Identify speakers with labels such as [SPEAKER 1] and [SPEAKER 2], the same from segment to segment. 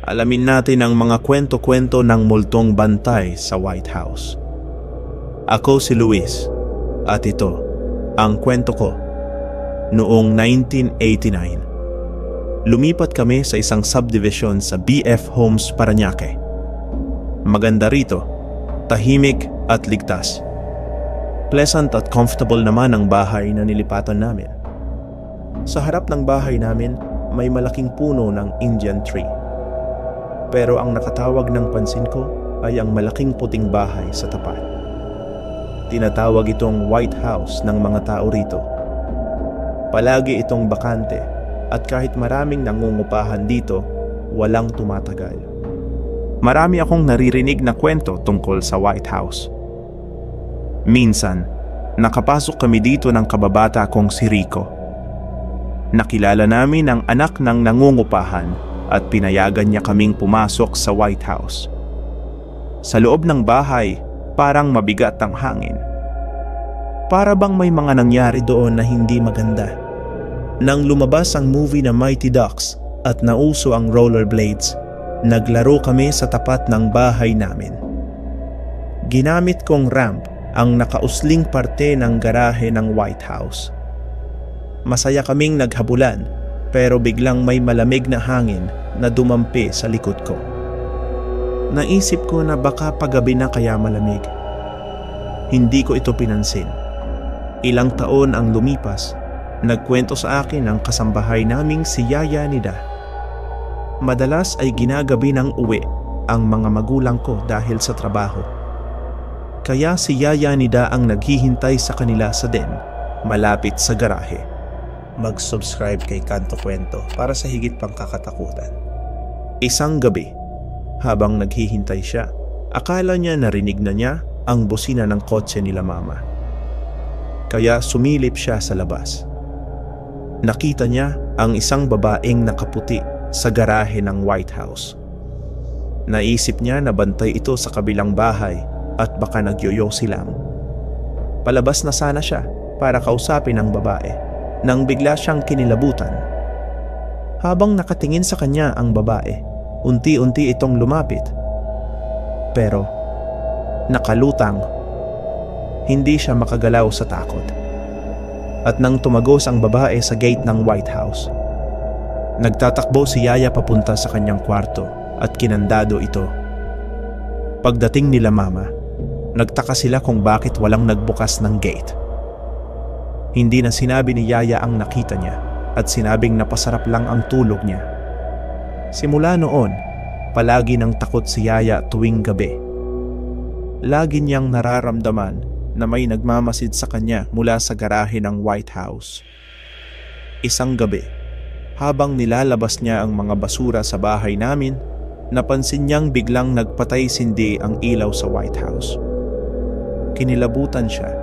[SPEAKER 1] Alamin natin ang mga kwento-kwento ng multong bantay sa White House. Ako si Luis at ito ang kwento ko. Noong 1989, lumipat kami sa isang subdivision sa BF Homes, Parañaque. Maganda rito, tahimik at ligtas. Pleasant at comfortable naman ang bahay na nilipatan namin. Sa harap ng bahay namin, may malaking puno ng Indian tree. Pero ang nakatawag ng pansin ko ay ang malaking puting bahay sa tapat. Tinatawag itong White House ng mga tao rito. Palagi itong bakante at kahit maraming nangungupahan dito, walang tumatagal. Marami akong naririnig na kwento tungkol sa White House. Minsan, nakapasok kami dito ng kababata kong si Rico. Nakilala namin ang anak ng nangungupahan at pinayagan niya kaming pumasok sa White House. Sa loob ng bahay, parang mabigat ang hangin. Para bang may mga nangyari doon na hindi maganda. Nang lumabas ang movie na Mighty Ducks at nauso ang rollerblades, naglaro kami sa tapat ng bahay namin. Ginamit kong ramp ang nakausling parte ng garahe ng White House. Masaya kaming naghabulan, pero biglang may malamig na hangin na dumampi sa likod ko. Naisip ko na baka paggabi na kaya malamig. Hindi ko ito pinansin. Ilang taon ang lumipas, nagkwento sa akin ang kasambahay naming si Yaya Nida. Madalas ay ginagabi ng uwi ang mga magulang ko dahil sa trabaho. Kaya si Yaya Nida ang naghihintay sa kanila sa den, malapit sa garahe. Mag-subscribe kay Kanto Kwento para sa higit pang kakatakutan. Isang gabi, habang naghihintay siya, akala niya narinig na niya ang busina ng kotse nila mama. Kaya sumilip siya sa labas. Nakita niya ang isang babaeng nakaputi sa garahe ng White House. Naisip niya na bantay ito sa kabilang bahay at baka nagyoyosi lang. Palabas na sana siya para kausapin ang babae nang bigla siyang kinilabutan. Habang nakatingin sa kanya ang babae, unti-unti itong lumapit. Pero nakalutang. Hindi siya makagalaw sa takot. At nang tumagos ang babae sa gate ng White House, nagtatakbo si Yaya papunta sa kanyang kwarto at kinandado ito. Pagdating nila mama, nagtaka sila kung bakit walang nagbukas ng gate. Hindi na sinabi ni Yaya ang nakita niya at sinabing napasarap lang ang tulog niya. Simula noon, palagi nang takot si Yaya tuwing gabi. Lagi niyang nararamdaman na may nagmamasid sa kanya mula sa garahe ng White House. Isang gabi, habang nilalabas niya ang mga basura sa bahay namin, napansin niyang biglang nagpatay-sindi ang ilaw sa White House. Kinilabutan siya,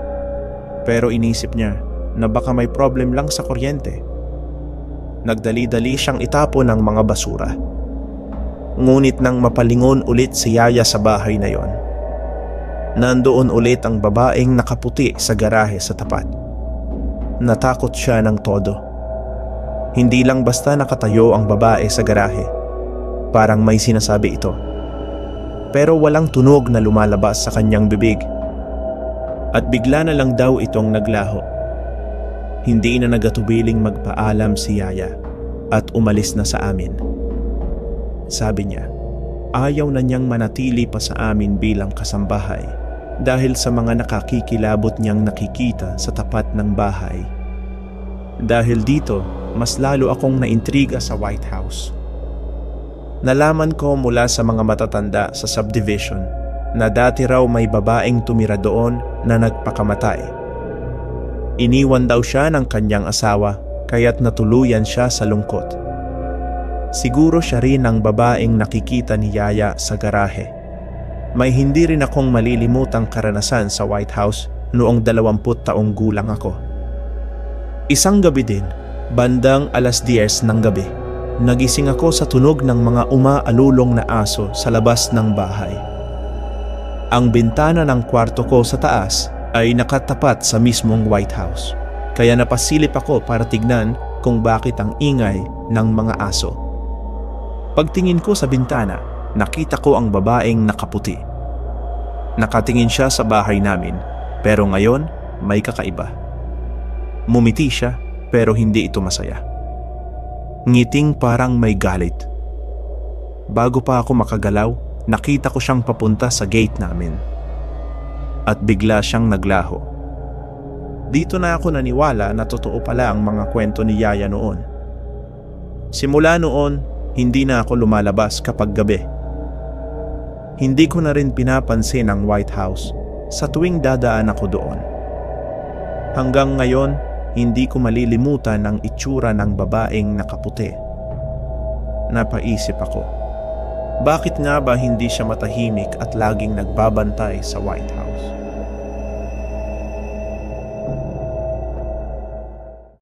[SPEAKER 1] pero inisip niya na baka may problem lang sa kuryente. Nagdali-dali siyang itapon ang mga basura. Ngunit nang mapalingon ulit si Yaya sa bahay na yon, nandoon ulit ang babaeng nakaputi sa garahe sa tapat. Natakot siya ng todo. Hindi lang basta nakatayo ang babae sa garahe. Parang may sinasabi ito. Pero walang tunog na lumalabas sa kanyang bibig. At bigla na lang daw itong naglaho. Hindi na nagatubiling magpaalam si Yaya at umalis na sa amin. Sabi niya, ayaw na niyang manatili pa sa amin bilang kasambahay dahil sa mga nakakikilabot niyang nakikita sa tapat ng bahay. Dahil dito, mas lalo akong naintriga sa White House. Nalaman ko mula sa mga matatanda sa subdivision na dati raw may babaeng tumira doon na nagpakamatay. Iniwan daw siya ng kanyang asawa kaya't natuluyan siya sa lungkot. Siguro siya rin ang babaeng nakikita ni Yaya sa garahe. May hindi rin akong malilimutang karanasan sa White House noong 20 taong gulang ako. Isang gabi din, bandang 10:00 ng gabi, nagising ako sa tunog ng mga umaalulong na aso sa labas ng bahay. Ang bintana ng kwarto ko sa taas ay nakatapat sa mismong White House, kaya napasilip ako para tignan kung bakit ang ingay ng mga aso. Pagtingin ko sa bintana, nakita ko ang babaeng nakaputi. Nakatingin siya sa bahay namin, pero ngayon may kakaiba. Mumiti siya, pero hindi ito masaya. Ngiting parang may galit. Bago pa ako makagalaw, nakita ko siyang papunta sa gate namin. At bigla siyang naglaho. Dito na ako naniwala na totoo pala ang mga kwento ni Yaya noon. Simula noon, hindi na ako lumalabas kapag gabi. Hindi ko na rin pinapansin ang White House sa tuwing dadaan ako doon. Hanggang ngayon, hindi ko malilimutan ang itsura ng babaeng nakaputi. Napaisip ako, bakit nga ba hindi siya matahimik at laging nagbabantay sa White House?